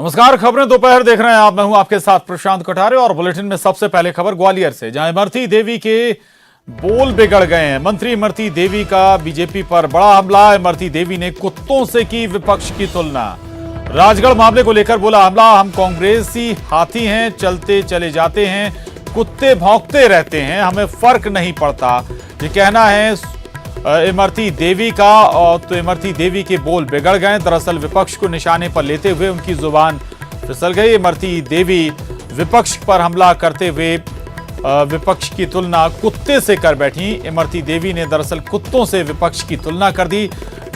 नमस्कार, खबरें दोपहर देख रहे हैं आप। मैं हूं आपके साथ प्रशांत कटारे और बुलेटिन में सबसे पहले खबर ग्वालियर से, जहां इमरती देवी के बोल बिगड़ गए हैं। मंत्री इमरती देवी का बीजेपी पर बड़ा हमला। इमरती देवी ने कुत्तों से की विपक्ष की तुलना। राजगढ़ मामले को लेकर बोला हमला, हम कांग्रेसी हाथी हैं, चलते चले जाते हैं, कुत्ते भौंकते रहते हैं, हमें फर्क नहीं पड़ता। ये कहना है इमरती देवी का। और तो इमरती देवी के बोल बिगड़ गए। दरअसल विपक्ष को निशाने पर लेते हुए उनकी जुबान फिसल गई। इमरती देवी विपक्ष पर हमला करते हुए विपक्ष की तुलना कुत्ते से कर बैठी। इमरती देवी ने दरअसल कुत्तों से विपक्ष की तुलना कर दी।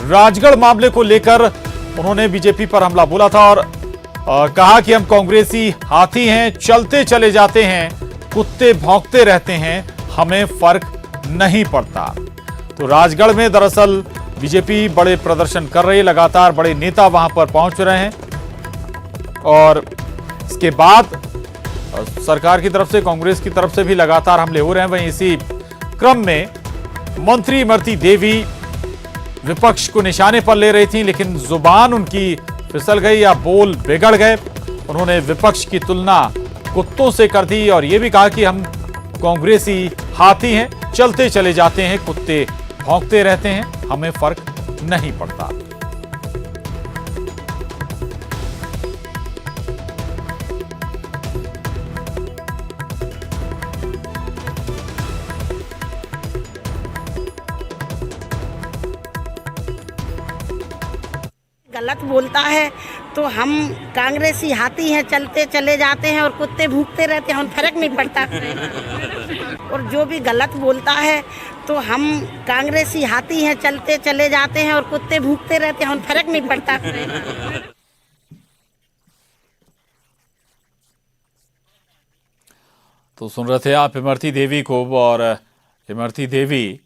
राजगढ़ मामले को लेकर उन्होंने बीजेपी पर हमला बोला था और कहा कि हम कांग्रेसी हाथी हैं, चलते चले जाते हैं, कुत्ते भौंकते रहते हैं, हमें फर्क नहीं पड़ता। तो राजगढ़ में दरअसल बीजेपी बड़े प्रदर्शन कर रही है, लगातार बड़े नेता वहां पर पहुंच रहे हैं और इसके बाद सरकार की तरफ से, कांग्रेस की तरफ से भी लगातार हमले हो रहे हैं। वहीं इसी क्रम में मंत्री इमरती देवी विपक्ष को निशाने पर ले रही थी, लेकिन जुबान उनकी फिसल गई या बोल बिगड़ गए। उन्होंने विपक्ष की तुलना कुत्तों से कर दी और यह भी कहा कि हम कांग्रेसी हाथी हैं, चलते चले जाते हैं, कुत्ते भौंकते रहते हैं, हमें फर्क नहीं पड़ता। गलत बोलता है तो हम कांग्रेसी हाथी हैं, चलते चले जाते हैं और कुत्ते भूखते रहते हैं, हम फर्क नहीं पड़ता। और जो भी गलत बोलता है तो हम कांग्रेसी हाथी हैं, चलते चले जाते हैं और कुत्ते भूखते रहते हैं, हम फर्क नहीं पड़ता। तो सुन रहे थे आप इमरती देवी को। और इमरती देवी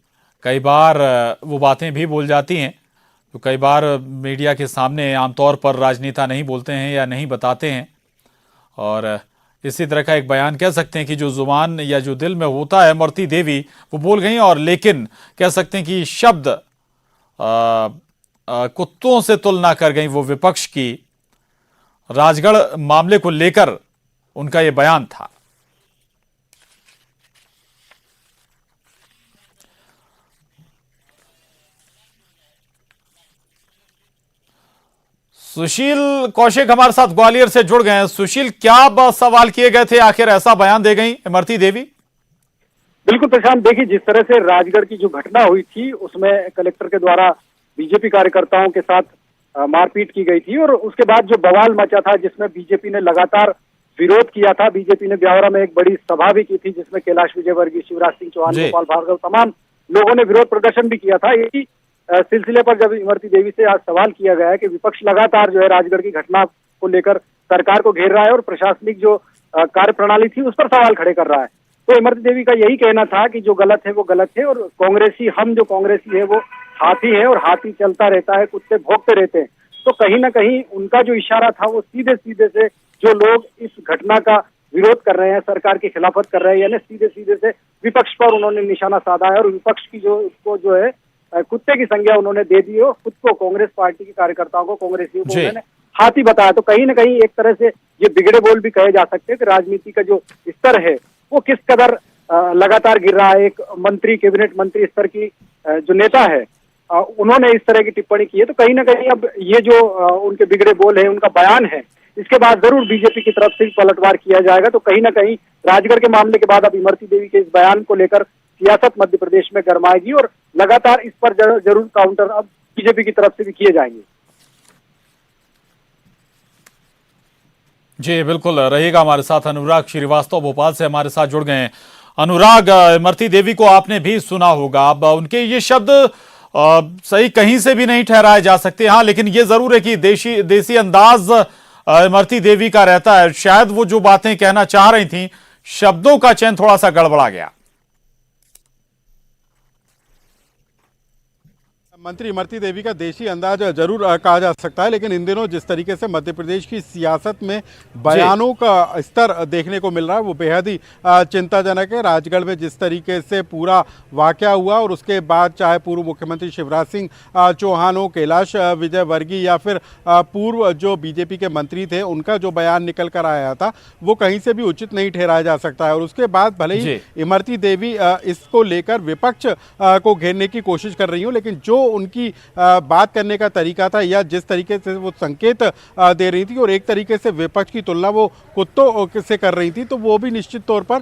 कई बार वो बातें भी बोल जाती हैं तो कई बार मीडिया के सामने आमतौर पर राजनेता नहीं बोलते हैं या नहीं बताते हैं। और इसी तरह का एक बयान कह सकते हैं कि जो जुबान या जो दिल में होता है, इमरती देवी वो बोल गई। और लेकिन कह सकते हैं कि शब्द कुत्तों से तुलना कर गई वो विपक्ष की। राजगढ़ मामले को लेकर उनका ये बयान था। सुशील कौशिक हमारे साथ ग्वालियर से जुड़ गए हैं। सुशील, क्या सवाल किए गए थे, आखिर ऐसा बयान दे गई इमरती देवी? बिल्कुल प्रशांत, देखिए जिस तरह से राजगढ़ की जो घटना हुई थी उसमें कलेक्टर के द्वारा बीजेपी कार्यकर्ताओं के साथ मारपीट की गई थी और उसके बाद जो बवाल मचा था, जिसमें बीजेपी ने लगातार विरोध किया था। बीजेपी ने ब्यावरा में एक बड़ी सभा भी की थी जिसमें कैलाश विजयवर्गीय, शिवराज सिंह चौहान, गोपाल भार्गव, तमाम लोगों ने विरोध प्रदर्शन भी किया था। यही सिलसिले पर जब इमरती देवी से आज सवाल किया गया है कि विपक्ष लगातार जो है राजगढ़ की घटना को लेकर सरकार को घेर रहा है और प्रशासनिक जो कार्य प्रणाली थी उस पर सवाल खड़े कर रहा है, तो इमरती देवी का यही कहना था कि जो गलत है वो गलत है और कांग्रेसी, हम जो कांग्रेसी है वो हाथी है और हाथी चलता रहता है, कुत्ते भौंकते रहते हैं। तो कहीं ना कहीं उनका जो इशारा था वो सीधे सीधे से जो लोग इस घटना का विरोध कर रहे हैं, सरकार की खिलाफत कर रहे हैं, यानी सीधे सीधे से विपक्ष पर उन्होंने निशाना साधा है और विपक्ष की जो उसको जो है कुत्ते की संज्ञा उन्होंने दे दी और खुद को, कांग्रेस पार्टी के कार्यकर्ताओं को, कांग्रेसियों को उन्होंने हाथी बताया। तो कहीं ना कहीं एक तरह से ये बिगड़े बोल भी कहे जा सकते हैं कि राजनीति का जो स्तर है वो किस कदर लगातार गिर रहा है। एक मंत्री, कैबिनेट मंत्री स्तर की जो नेता है उन्होंने इस तरह की टिप्पणी की है। तो कहीं ना कहीं अब ये जो उनके बिगड़े बोल है, उनका बयान है, इसके बाद जरूर बीजेपी की तरफ से पलटवार किया जाएगा। तो कहीं ना कहीं राजगढ़ के मामले के बाद अब इमरती देवी के इस बयान को लेकर सियासत मध्य प्रदेश में गरमाएगी और लगातार इस पर जरूर काउंटर अब बीजेपी की तरफ से भी किए जाएंगे। जी बिल्कुल, रहेगा हमारे साथ अनुराग श्रीवास्तव भोपाल से हमारे साथ जुड़ गए हैं। अनुराग, इमरती देवी को आपने भी सुना होगा। अब उनके ये शब्द सही कहीं से भी नहीं ठहराए जा सकते। हाँ, लेकिन ये जरूर है कि देसी अंदाज इमरती देवी का रहता है। शायद वो जो बातें कहना चाह रही थी, शब्दों का चयन थोड़ा सा गड़बड़ा गया। मंत्री इमरती देवी का देशी अंदाज जरूर कहा जा सकता है, लेकिन इन दिनों जिस तरीके से मध्य प्रदेश की सियासत में बयानों का स्तर देखने को मिल रहा है वो बेहद ही चिंताजनक है। राजगढ़ में जिस तरीके से पूरा वाकया हुआ और उसके बाद चाहे पूर्व मुख्यमंत्री शिवराज सिंह चौहान हो, कैलाश विजयवर्गीय या फिर पूर्व जो बीजेपी के मंत्री थे उनका जो बयान निकल कर आया था वो कहीं से भी उचित नहीं ठहराया जा सकता है। और उसके बाद भले ही इमरती देवी इसको लेकर विपक्ष को घेरने की कोशिश कर रही हूँ, लेकिन जो उनकी बात करने का तरीका था या जिस तरीके से वो संकेत दे रही थी और एक तरीके से विपक्ष की तुलना वो कुत्तों से कर रही थी, तो वो भी निश्चित तौर पर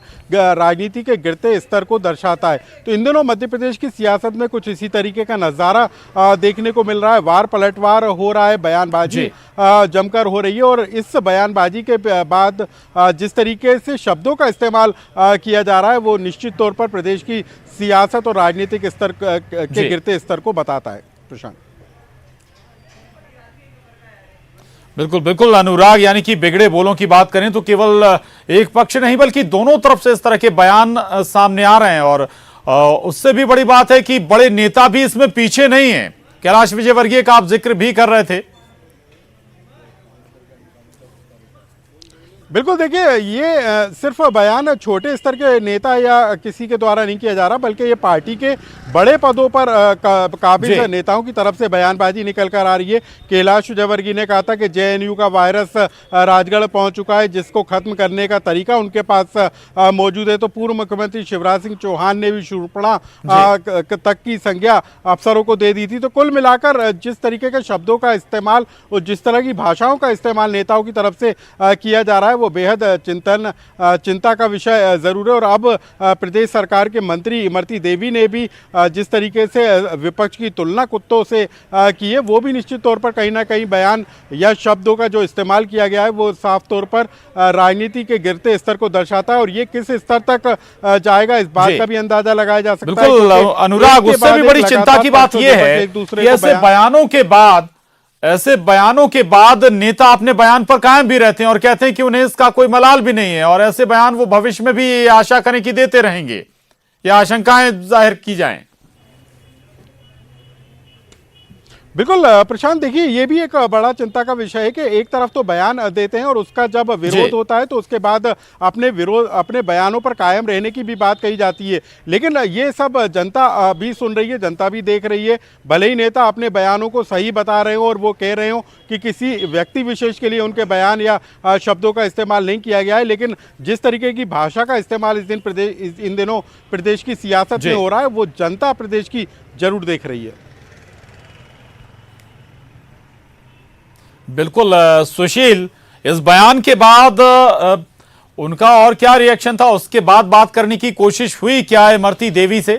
राजनीति के गिरते स्तर को दर्शाता है। तो इन दिनों मध्य प्रदेश की सियासत में कुछ इसी तरीके का नज़ारा देखने को मिल रहा है। वार पलटवार हो रहा है, बयानबाजी जमकर हो रही है और इस बयानबाजी के बाद जिस तरीके से शब्दों का इस्तेमाल किया जा रहा है वो निश्चित तौर पर प्रदेश की सियासत और राजनीतिक स्तर के गिरते स्तर को बताता है। प्रशांत, बिल्कुल बिल्कुल अनुराग, यानी कि बिगड़े बोलों की बात करें तो केवल एक पक्ष नहीं बल्कि दोनों तरफ से इस तरह के बयान सामने आ रहे हैं। और उससे भी बड़ी बात है कि बड़े नेता भी इसमें पीछे नहीं है। कैलाश विजयवर्गीय का आप जिक्र भी कर रहे थे। बिल्कुल, देखिए ये सिर्फ बयान छोटे स्तर के नेता या किसी के द्वारा नहीं किया जा रहा, बल्कि ये पार्टी के बड़े पदों पर काबिज नेताओं की तरफ से बयानबाजी निकल कर आ रही है। कैलाश विजयवर्गीय ने कहा था कि जेएनयू का वायरस राजगढ़ पहुंच चुका है जिसको खत्म करने का तरीका उनके पास मौजूद है। तो पूर्व मुख्यमंत्री शिवराज सिंह चौहान ने भी शूर्पणा तक की संज्ञा अफसरों को दे दी थी। तो कुल मिलाकर जिस तरीके के शब्दों का इस्तेमाल और जिस तरह की भाषाओं का इस्तेमाल नेताओं की तरफ से किया जा रहा है वो बेहद चिंता का विषय जरूर है। और अब प्रदेश सरकार के मंत्री इमरती देवी ने भी जिस तरीके से विपक्ष की तुलना कुत्तों से की है वो भी निश्चित तौर पर कहीं ना कहीं बयान या शब्दों का जो इस्तेमाल किया गया है वो साफ तौर पर राजनीति के गिरते स्तर को दर्शाता है। और ये किस स्तर तक जाएगा इस बात का भी अंदाजा लगाया जा सकता है। बिल्कुल अनुराग, उससे भी बड़ी चिंता की बात यह है कि ऐसे बयानों के बाद नेता अपने बयान पर कायम भी रहते हैं और कहते हैं कि उन्हें इसका कोई मलाल भी नहीं है और ऐसे बयान वो भविष्य में भी आशा करें कि देते रहेंगे या आशंकाएं जाहिर की जाएं। बिल्कुल प्रशांत, देखिए ये भी एक बड़ा चिंता का विषय है कि एक तरफ तो बयान देते हैं और उसका जब विरोध होता है तो उसके बाद अपने बयानों पर कायम रहने की भी बात कही जाती है। लेकिन ये सब जनता भी सुन रही है, जनता भी देख रही है। भले ही नेता अपने बयानों को सही बता रहे हो और वो कह रहे हो कि किसी व्यक्ति विशेष के लिए उनके बयान या शब्दों का इस्तेमाल नहीं किया गया है, लेकिन जिस तरीके की भाषा का इस्तेमाल इन दिनों प्रदेश की सियासत में हो रहा है वो जनता प्रदेश की जरूर देख रही है। बिल्कुल सुशील, इस बयान के बाद उनका और क्या रिएक्शन था? उसके बाद बात करने की कोशिश हुई क्या इमरती देवी से?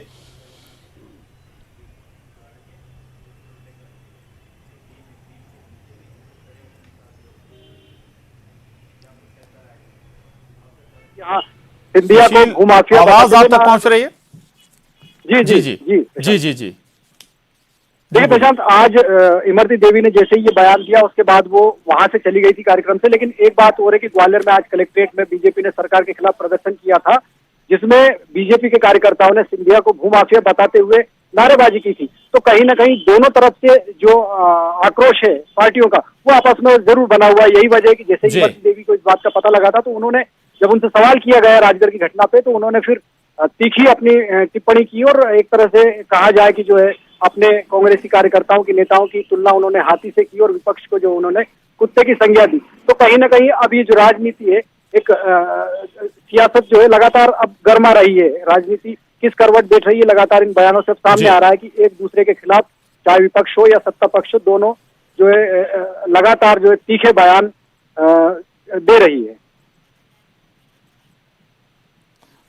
सिंधिया को भूमाफिया आवाज आप तक पहुंच रही है? जी जी जी जी जी जी जी। देखिए प्रशांत, आज इमरती देवी ने जैसे ही ये बयान दिया उसके बाद वो वहां से चली गई थी कार्यक्रम से। लेकिन एक बात हो रही कि ग्वालियर में आज कलेक्ट्रेट में बीजेपी ने सरकार के खिलाफ प्रदर्शन किया था जिसमें बीजेपी के कार्यकर्ताओं ने सिंधिया को भूमाफिया बताते हुए नारेबाजी की थी। तो कहीं ना कहीं दोनों तरफ से जो आक्रोश है पार्टियों का वो आपस में जरूर बना हुआ है। यही वजह है कि जैसे ही इमरती देवी को इस बात का पता लगा था तो उन्होंने, जब उनसे सवाल किया गया राजगढ़ की घटना पे, तो उन्होंने फिर तीखी अपनी टिप्पणी की और एक तरह से कहा जाए कि जो है अपने कांग्रेसी कार्यकर्ताओं की, नेताओं की तुलना उन्होंने हाथी से की और विपक्ष को जो उन्होंने कुत्ते की संज्ञा दी। तो कहीं ना कहीं अब ये जो राजनीति है, एक सियासत जो है लगातार अब गर्मा रही है। राजनीति किस करवट बैठ रही है लगातार इन बयानों से सामने आ रहा है कि एक दूसरे के खिलाफ चाहे विपक्ष हो या सत्ता पक्ष हो, दोनों जो है लगातार जो है तीखे बयान दे रही है।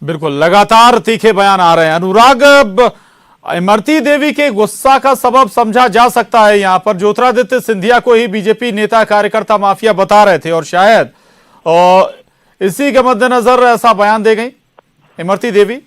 बिल्कुल, लगातार तीखे बयान आ रहे हैं। अनुराग, इमरती देवी के गुस्सा का सबब समझा जा सकता है यहां पर ज्योतिरादित्य सिंधिया को ही बीजेपी नेता कार्यकर्ता माफिया बता रहे थे और शायद इसी के मद्देनजर ऐसा बयान दे गई इमरती देवी।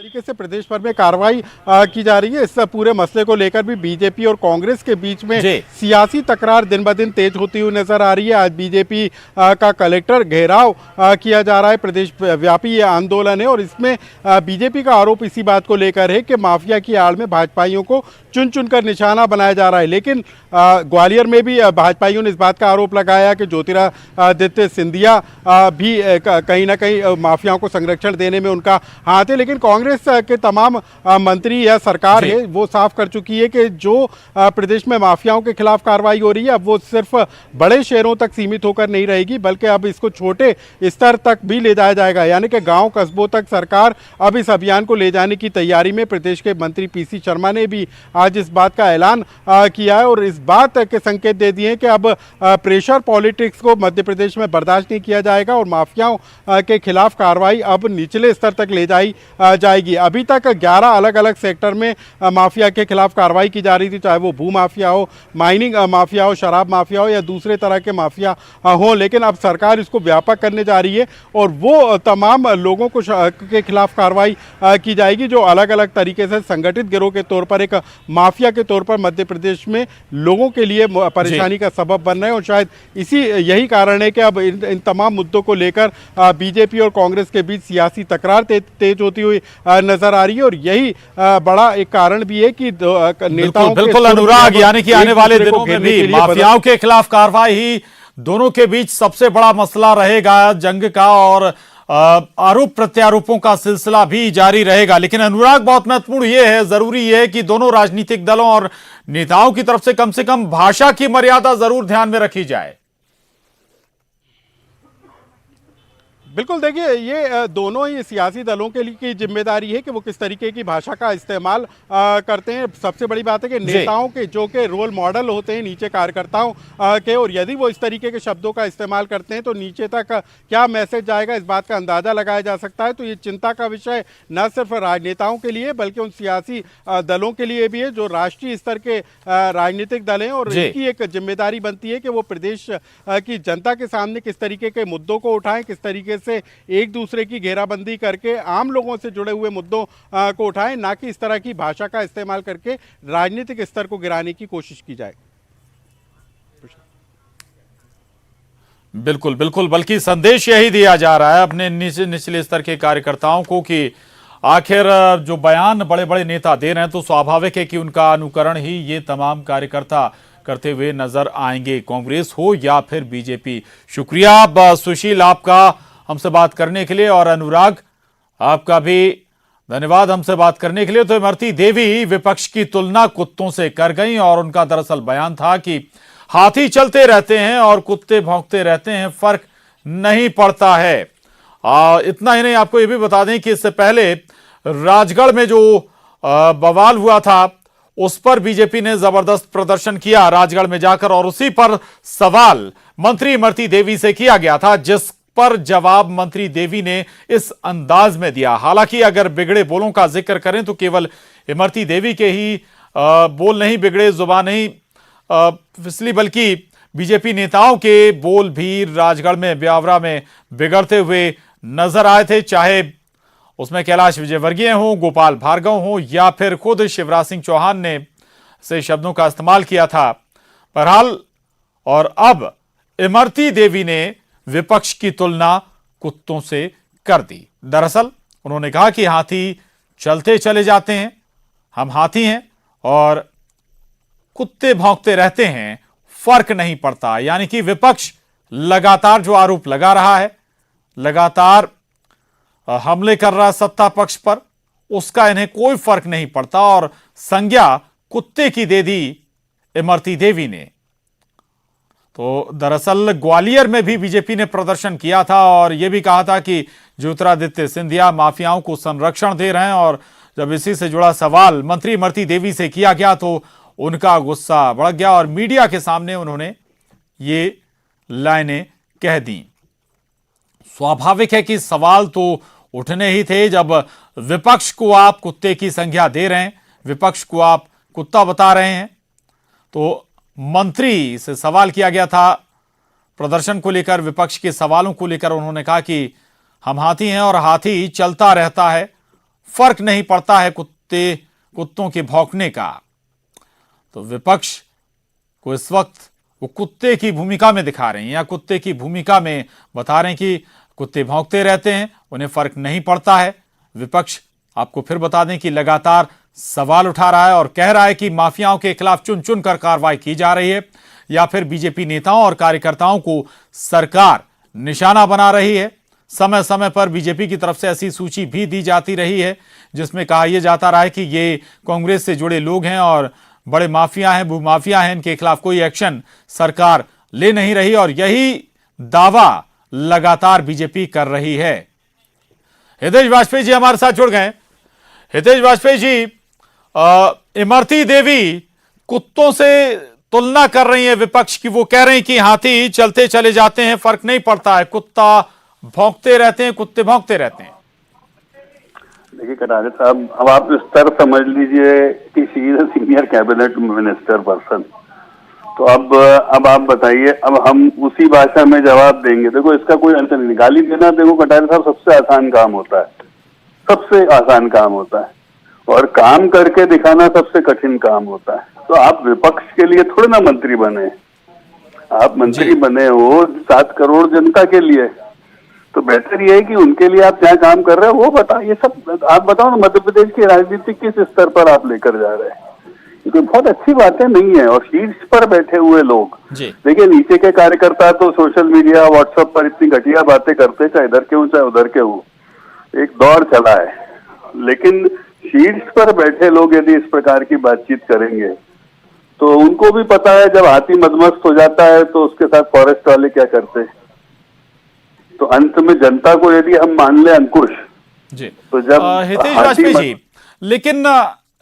तरीके से प्रदेश भर में कार्रवाई की जा रही है, इस पूरे मसले को लेकर भी बीजेपी और कांग्रेस के बीच में सियासी तकरार दिन ब दिन तेज होती हुई नजर आ रही है। आज बीजेपी का कलेक्टर घेराव किया जा रहा है, प्रदेश व्यापी ये आंदोलन है और इसमें बीजेपी का आरोप इसी बात को लेकर है कि माफिया की आड़ में भाजपाइयों को चुन चुनकर निशाना बनाया जा रहा है। लेकिन ग्वालियर में भी भाजपाइयों ने इस बात का आरोप लगाया कि ज्योतिरादित्य सिंधिया भी कहीं ना कहीं माफियाओं को संरक्षण देने में उनका हाथ है। लेकिन कांग्रेस के तमाम मंत्री या सरकार है वो साफ कर चुकी है कि जो प्रदेश में माफियाओं के खिलाफ कार्रवाई हो रही है अब वो सिर्फ बड़े शहरों तक सीमित होकर नहीं रहेगी, बल्कि अब इसको छोटे स्तर तक भी ले जाया जाएगा। यानी कि गांव कस्बों तक सरकार अब इस अभियान को ले जाने की तैयारी में। प्रदेश के मंत्री पीसी शर्मा ने भी आज इस बात का ऐलान किया है और इस बात के संकेत दे दिए कि अब प्रेशर पॉलिटिक्स को मध्य प्रदेश में बर्दाश्त नहीं किया जाएगा और माफियाओं के खिलाफ कार्रवाई अब निचले स्तर तक ले जाई जाएगी। अभी तक 11 अलग अलग सेक्टर में माफिया के खिलाफ कार्रवाई की जा रही थी, चाहे वो भू माफिया हो, माइनिंग माफिया हो, शराब माफिया हो या दूसरे तरह के माफिया हो। लेकिन अब सरकार इसको व्यापक करने जा रही है और वो तमाम लोगों को के खिलाफ कार्रवाई की जाएगी जो अलग अलग तरीके से संगठित गिरोह के तौर पर, एक माफिया के तौर पर मध्य प्रदेश में लोगों के लिए परेशानी का सबब बन रहे हैं। और शायद यही कारण है कि अब इन तमाम मुद्दों को लेकर बीजेपी और कांग्रेस के बीच सियासी तकरार तेज होती हुई नजर आ रही है और यही बड़ा एक कारण भी है कि नेताओं बिल्कुल अनुराग, यानी कि आने वाले दिनों में भी माफियाओं के खिलाफ कार्रवाई ही दोनों के बीच सबसे बड़ा मसला रहेगा जंग का और आरोप प्रत्यारोपों का सिलसिला भी जारी रहेगा। लेकिन अनुराग, बहुत महत्वपूर्ण ये है, जरूरी ये है कि दोनों राजनीतिक दलों और नेताओं की तरफ से कम भाषा की मर्यादा जरूर ध्यान में रखी जाए। बिल्कुल, देखिए ये दोनों ही सियासी दलों के लिए की जिम्मेदारी है कि वो किस तरीके की भाषा का इस्तेमाल करते हैं। सबसे बड़ी बात है कि नेताओं के जो के रोल मॉडल होते हैं नीचे कार्यकर्ताओं के, और यदि वो इस तरीके के शब्दों का इस्तेमाल करते हैं तो नीचे तक क्या मैसेज जाएगा इस बात का अंदाजा लगाया जा सकता है। तो ये चिंता का विषय न सिर्फ राजनेताओं के लिए बल्कि उन सियासी दलों के लिए भी है जो राष्ट्रीय स्तर के राजनीतिक दल हैं और इनकी एक जिम्मेदारी बनती है कि वो प्रदेश की जनता के सामने किस तरीके के मुद्दों को उठाएं, किस तरीके से एक दूसरे की घेराबंदी करके आम लोगों से जुड़े हुए मुद्दों को उठाएं, ना कि इस तरह की भाषा का इस्तेमाल करके राजनीतिक स्तर को गिराने की कोशिश की जाए। बिल्कुल बिल्कुल, बल्कि संदेश यही दिया जा रहा है अपने निचले स्तर के कार्यकर्ताओं को कि आखिर जो बयान बड़े बड़े नेता दे रहे हैं तो स्वाभाविक है कि उनका अनुकरण ही ये तमाम कार्यकर्ता करते हुए नजर आएंगे, कांग्रेस हो या फिर बीजेपी। शुक्रिया सुशील आपका हमसे बात करने के लिए, और अनुराग आपका भी धन्यवाद हमसे बात करने के लिए। तो इमरती देवी विपक्ष की तुलना कुत्तों से कर गई और उनका दरअसल बयान था कि हाथी चलते रहते हैं और कुत्ते भौंकते रहते हैं, फर्क नहीं पड़ता है। इतना ही नहीं, आपको यह भी बता दें कि इससे पहले राजगढ़ में जो बवाल हुआ था उस पर बीजेपी ने जबरदस्त प्रदर्शन किया राजगढ़ में जाकर, और उसी पर सवाल मंत्री इमरती देवी से किया गया था, जिस पर जवाब मंत्री देवी ने इस अंदाज में दिया। हालांकि अगर बिगड़े बोलों का जिक्र करें तो केवल इमरती देवी के ही बोल नहीं बिगड़े, जुबान नहीं फिसली, बल्कि बीजेपी नेताओं के बोल भी राजगढ़ में ब्यावरा में बिगड़ते हुए नजर आए थे, चाहे उसमें कैलाश विजयवर्गीय हो, गोपाल भार्गव हो या फिर खुद शिवराज सिंह चौहान ने से शब्दों का इस्तेमाल किया था। बहरहाल, और अब इमरती देवी ने विपक्ष की तुलना कुत्तों से कर दी। दरअसल उन्होंने कहा कि हाथी चलते चले जाते हैं, हम हाथी हैं और कुत्ते भौंकते रहते हैं, फर्क नहीं पड़ता। यानी कि विपक्ष लगातार जो आरोप लगा रहा है, लगातार हमले कर रहा है सत्ता पक्ष पर, उसका इन्हें कोई फर्क नहीं पड़ता और संज्ञा कुत्ते की दे दी इमरती देवी ने। तो दरअसल ग्वालियर में भी बीजेपी ने प्रदर्शन किया था और यह भी कहा था कि ज्योतिरादित्य सिंधिया माफियाओं को संरक्षण दे रहे हैं, और जब इसी से जुड़ा सवाल मंत्री इमरती देवी से किया गया तो उनका गुस्सा बढ़ गया और मीडिया के सामने उन्होंने ये लाइनें कह दी। स्वाभाविक है कि सवाल तो उठने ही थे जब विपक्ष को आप कुत्ते की संज्ञा दे रहे हैं, विपक्ष को आप कुत्ता बता रहे हैं। तो मंत्री से सवाल किया गया था प्रदर्शन को लेकर, विपक्ष के सवालों को लेकर। उन्होंने कहा कि हम हाथी हैं और हाथी चलता रहता है, फर्क नहीं पड़ता है कुत्तों के भौंकने का। तो विपक्ष को इस वक्त वो कुत्ते की भूमिका में दिखा रहे हैं या कुत्ते की भूमिका में बता रहे हैं कि कुत्ते भौंकते रहते हैं, उन्हें फर्क नहीं पड़ता है। विपक्ष आपको फिर बता दें कि लगातार सवाल उठा रहा है और कह रहा है कि माफियाओं के खिलाफ चुन चुन कर कार्रवाई की जा रही है या फिर बीजेपी नेताओं और कार्यकर्ताओं को सरकार निशाना बना रही है। समय समय पर बीजेपी की तरफ से ऐसी सूची भी दी जाती रही है जिसमें कहा यह जाता रहा है कि ये कांग्रेस से जुड़े लोग हैं और बड़े माफिया हैं, भूमाफिया हैं, इनके खिलाफ कोई एक्शन सरकार ले नहीं रही और यही दावा लगातार बीजेपी कर रही है। हितेश वाजपेयी जी हमारे साथ जुड़ गए। हितेश वाजपेयी जी, इमरती देवी कुत्तों से तुलना कर रही है विपक्ष की, वो कह रहे हैं कि हाथी चलते चले जाते हैं, फर्क नहीं पड़ता है, कुत्ता भौंकते रहते हैं, कुत्ते भौंकते रहते हैं। देखिए कटारे साहब, अब आप स्तर समझ लीजिए कि she is senior cabinet minister person. तो अब आप बताइए, अब हम उसी भाषा में जवाब देंगे। देखो इसका कोई अंत नहीं। गाली देना देखो कटारे साहब सबसे आसान काम होता है, सबसे आसान काम होता है, और काम करके दिखाना सबसे कठिन काम होता है। तो आप विपक्ष के लिए थोड़े ना मंत्री बने, आप मंत्री बने हो 7 करोड़ जनता के लिए। तो बेहतर ये है कि उनके लिए आप क्या काम कर रहे हो वो बताओ। ये सब आप बताओ ना, मध्य प्रदेश की राजनीति किस स्तर पर आप लेकर जा रहे हैं। ये कोई बहुत अच्छी बातें नहीं है। और शीर्ष पर बैठे हुए लोग, देखिए नीचे के कार्यकर्ता तो सोशल मीडिया व्हाट्सएप पर इतनी घटिया बातें करते, चाहे इधर के हो चाहे उधर के हो, एक दौर चला है। लेकिन शीर्ष पर बैठे लोग यदि इस प्रकार की बातचीत करेंगे तो उनको भी पता है जब हाथी मदमस्त हो जाता है तो उसके साथ फॉरेस्ट वाले क्या करते हैं। तो अंत में जनता को यदि हम मान ले अंकुश जी, तो जब हितेश वाजपेयी जी,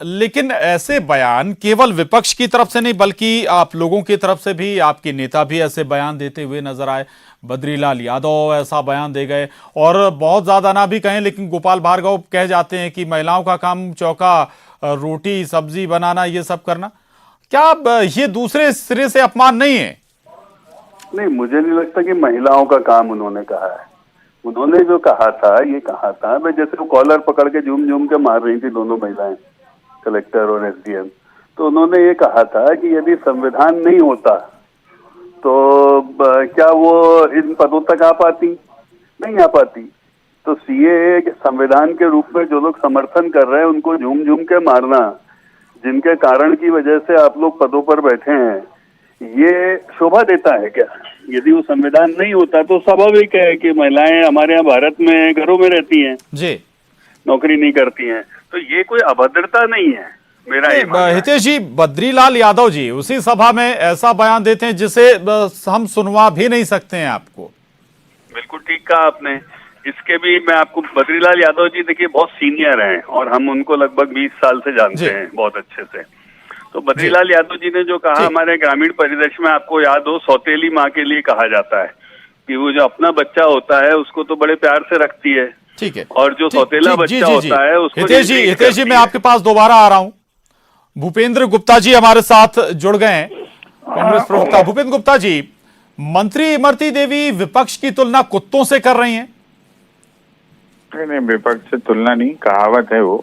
लेकिन ऐसे बयान केवल विपक्ष की तरफ से नहीं बल्कि आप लोगों की तरफ से भी, आपके नेता भी ऐसे बयान देते हुए नजर आए। बद्रीलाल यादव ऐसा बयान दे गए और बहुत ज्यादा ना भी कहें लेकिन गोपाल भार्गव कह जाते हैं कि महिलाओं का काम चौका रोटी सब्जी बनाना, ये सब करना। क्या ये दूसरे सिरे से अपमान नहीं है? नहीं, मुझे नहीं लगता कि महिलाओं का काम उन्होंने कहा है। उन्होंने जो कहा था ये कहा था, मैं जैसे वो कॉलर पकड़ के झूम झूम के मार रही थी दोनों महिलाएं, कलेक्टर और एसडीएम। तो उन्होंने ये कहा था कि यदि संविधान नहीं होता तो क्या वो इन पदों तक आ पाती? नहीं आ पाती। तो सीएए संविधान के रूप में जो लोग समर्थन कर रहे हैं उनको झूम झूम के मारना, जिनके कारण की वजह से आप लोग पदों पर बैठे हैं, ये शोभा देता है क्या? यदि वो संविधान नहीं होता तो स्वाभाविक है कि महिलाएं हमारे यहाँ भारत में घरों में रहती हैं जी, नौकरी नहीं करती हैं। तो ये कोई अभद्रता नहीं है मेरा। हितेश जी, बद्रीलाल यादव जी उसी सभा में ऐसा बयान देते हैं जिसे हम सुनवा भी नहीं सकते हैं आपको। बिल्कुल ठीक कहा आपने। इसके भी मैं आपको, बद्रीलाल यादव जी देखिए बहुत सीनियर हैं और हम उनको लगभग 20 साल से जानते हैं बहुत अच्छे से। तो बद्रीलाल यादव जी ने जो कहा, हमारे ग्रामीण परिदृश्य में आपको याद हो सौतेली माँ के लिए कहा जाता है कि वो जो अपना बच्चा होता है उसको तो बड़े प्यार से रखती है, ठीक है, और जो सौतेला बच्चा होता है उसको। हितेश जी मैं आपके पास दोबारा आ रहा हूं। भूपेंद्र गुप्ता जी हमारे साथ जुड़ गए हैं, कांग्रेस प्रवक्ता। भूपेंद्र गुप्ता जी, मंत्री इमरती देवी विपक्ष की तुलना कुत्तों से कर रही हैं। नहीं, विपक्ष से तुलना नहीं, कहावत है वो।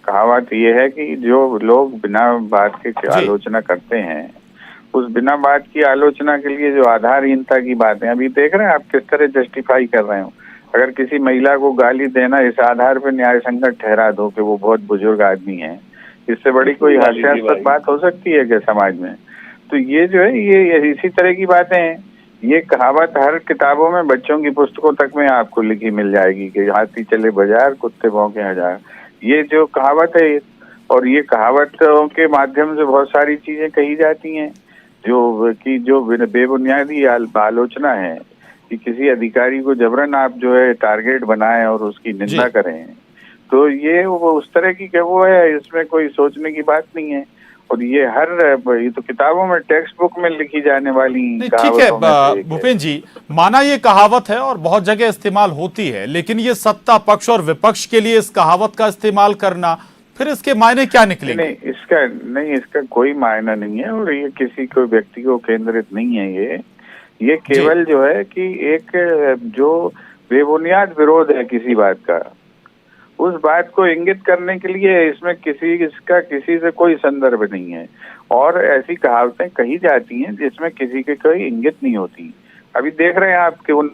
कहावत ये है कि जो लोग बिना बात के आलोचना करते हैं, उस बिना बात की आलोचना के लिए जो आधारहीनता की बातें अभी देख रहे हैं आप किस तरह जस्टिफाई कर रहे हो। अगर किसी महिला को गाली देना इस आधार पर न्याय संगत ठहरा दो कि वो बहुत बुजुर्ग आदमी है, इससे बड़ी कोई हास्यास्पद बात हो सकती है क्या समाज में? तो ये जो है ये इसी तरह की बातें हैं। ये कहावत हर किताबों में, बच्चों की पुस्तकों तक में आपको लिखी मिल जाएगी कि हाथी चले बाजार कुत्ते भौंके हजार। ये जो कहावत है, और ये कहावतों के माध्यम से बहुत सारी चीजें कही जाती हैं जो बेबुनियादी आलोचना है कि किसी अधिकारी को जबरन आप जो है टारगेट बनाएं और उसकी निंदा करें। तो ये वो उस तरह की वो है, इसमें कोई सोचने की बात नहीं है। और ये तो किताबों में टेक्स्ट बुक में लिखी जाने वाली ठीक है भूपेंद्र जी, माना ये कहावत है और बहुत जगह इस्तेमाल होती है, लेकिन ये सत्ता पक्ष और विपक्ष के लिए इस कहावत का इस्तेमाल करना, फिर इसके मायने क्या निकलेंगे? इसका कोई मायना नहीं है और ये किसी को व्यक्ति को केंद्रित नहीं है। ये केवल जो है कि एक जो बेबुनियाद विरोध है किसी बात का, उस बात को इंगित करने के लिए इसमें किसी से कोई संदर्भ नहीं है। और ऐसी कहावतें कही जाती हैं जिसमें किसी के कोई इंगित नहीं होती। अभी देख रहे हैं आप कि उन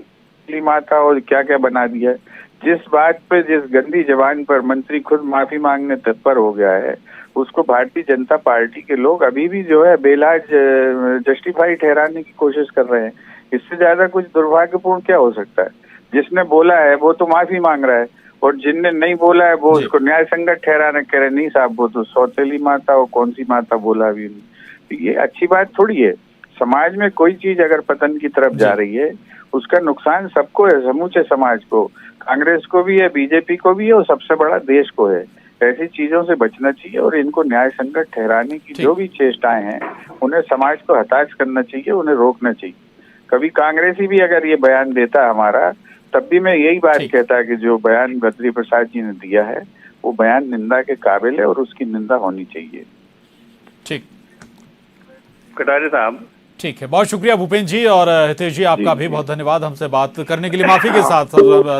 माता और क्या क्या बना दिया है। जिस बात पे, जिस गंदी जबान पर मंत्री खुद माफी मांगने तत्पर हो गया है, उसको भारतीय जनता पार्टी के लोग अभी भी जो है बेलाज जस्टिफाई ठहराने की कोशिश कर रहे हैं। इससे ज्यादा कुछ दुर्भाग्यपूर्ण क्या हो सकता है? जिसने बोला है वो तो माफी मांग रहा है, और जिनने नहीं बोला है वो उसको न्याय संगत ठहराने कह रहे नहीं साहब वो तो सौतेली माता, वो कौन सी माता बोला भी नहीं। तो ये अच्छी बात थोड़ी है। समाज में कोई चीज अगर पतन की तरफ जा रही है उसका नुकसान सबको है, समूचे समाज को, कांग्रेस को भी है, बीजेपी को भी है, और सबसे बड़ा देश को है। ऐसी चीजों से बचना चाहिए और इनको न्याय संगत ठहराने की जो भी चेष्टाएं हैं उन्हें समाज को हताश करना चाहिए, उन्हें रोकना चाहिए। कभी कांग्रेसी भी अगर ये बयान देता हमारा, तब भी मैं यही बात कहता कि जो बयान बद्री प्रसाद जी ने दिया है वो बयान निंदा के काबिल है और उसकी निंदा होनी चाहिए। ठीक, कटारे साहब ठीक है, बहुत शुक्रिया भूपेंद्र जी। और हितेश जी आपका भी बहुत धन्यवाद हमसे बात करने के लिए। माफी के साथ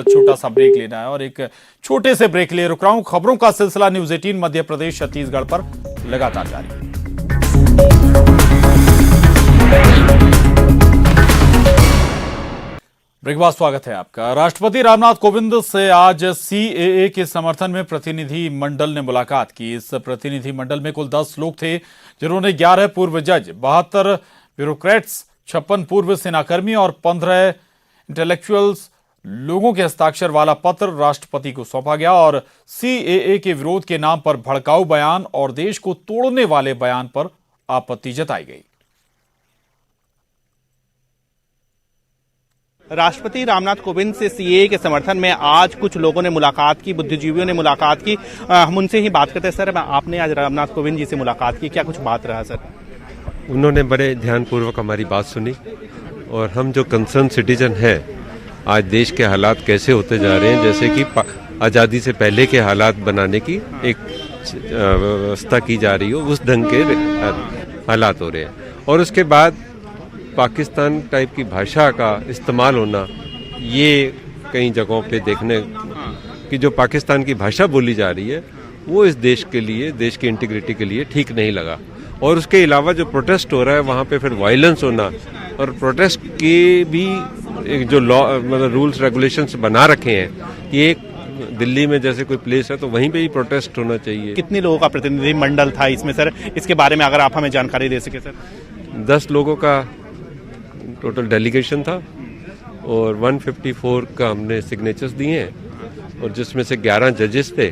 छोटा सा ब्रेक लेना है और एक छोटे से ब्रेक लिए रुक रहा हूं। खबरों का सिलसिला न्यूज 18 मध्य प्रदेश छत्तीसगढ़ पर लगातार जारी है। ब्रेक बाद स्वागत है आपका। राष्ट्रपति रामनाथ कोविंद से आज सीएए के समर्थन में प्रतिनिधि मंडल ने मुलाकात की। इस प्रतिनिधि मंडल में कुल 10 लोग थे, जिन्होंने 11 पूर्व जज, 72 ब्यूरोक्रेट्स, 56 पूर्व सेनाकर्मी और 15 इंटेलेक्चुअल्स लोगों के हस्ताक्षर वाला पत्र राष्ट्रपति को सौंपा गया और सीएए के विरोध के नाम पर भड़काऊ बयान और देश को तोड़ने वाले बयान पर आपत्ति जताई गई। राष्ट्रपति रामनाथ कोविंद से सीएए के समर्थन में आज कुछ लोगों ने मुलाकात की, बुद्धिजीवियों ने मुलाकात की। हम उनसे ही बात करते हैं। सर, आपने आज रामनाथ कोविंद जी से मुलाकात की, क्या कुछ बात रहा सर? उन्होंने बड़े ध्यानपूर्वक हमारी बात सुनी और हम जो कंसर्न सिटीजन हैं, आज देश के हालात कैसे होते जा रहे हैं, जैसे कि आज़ादी से पहले के हालात बनाने की एक व्यवस्था की जा रही हो, उस ढंग के हालात हो रहे हैं। और उसके बाद पाकिस्तान टाइप की भाषा का इस्तेमाल होना, ये कई जगहों पे देखने कि जो पाकिस्तान की भाषा बोली जा रही है वो इस देश के लिए, देश की इंटीग्रिटी के लिए ठीक नहीं लगा। और उसके अलावा जो प्रोटेस्ट हो रहा है वहाँ पे फिर वायलेंस होना, और प्रोटेस्ट के भी एक जो लॉ मतलब रूल्स रेगुलेशंस बना रखे हैं, ये दिल्ली में जैसे कोई प्लेस है तो वहीं पे ही प्रोटेस्ट होना चाहिए। कितने लोगों का प्रतिनिधि मंडल था इसमें सर? इसके बारे में अगर आप हमें जानकारी दे सके सर। 10 लोगों का टोटल डेलीगेशन था और 154 का हमने सिग्नेचर्स दिए हैं, और जिसमें से 11 जजेस थे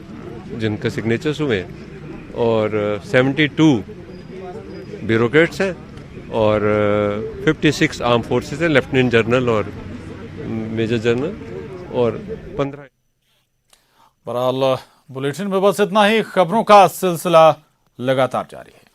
जिनके सिग्नेचर्स हुए, और 72 ब्यूरोक्रेट्स हैं, और 56 आर्म फोर्सेस हैं, लेफ्टिनेंट जनरल और मेजर जनरल, और 15। बहरहाल बुलेटिन में बस इतना ही। खबरों का सिलसिला लगातार जारी है।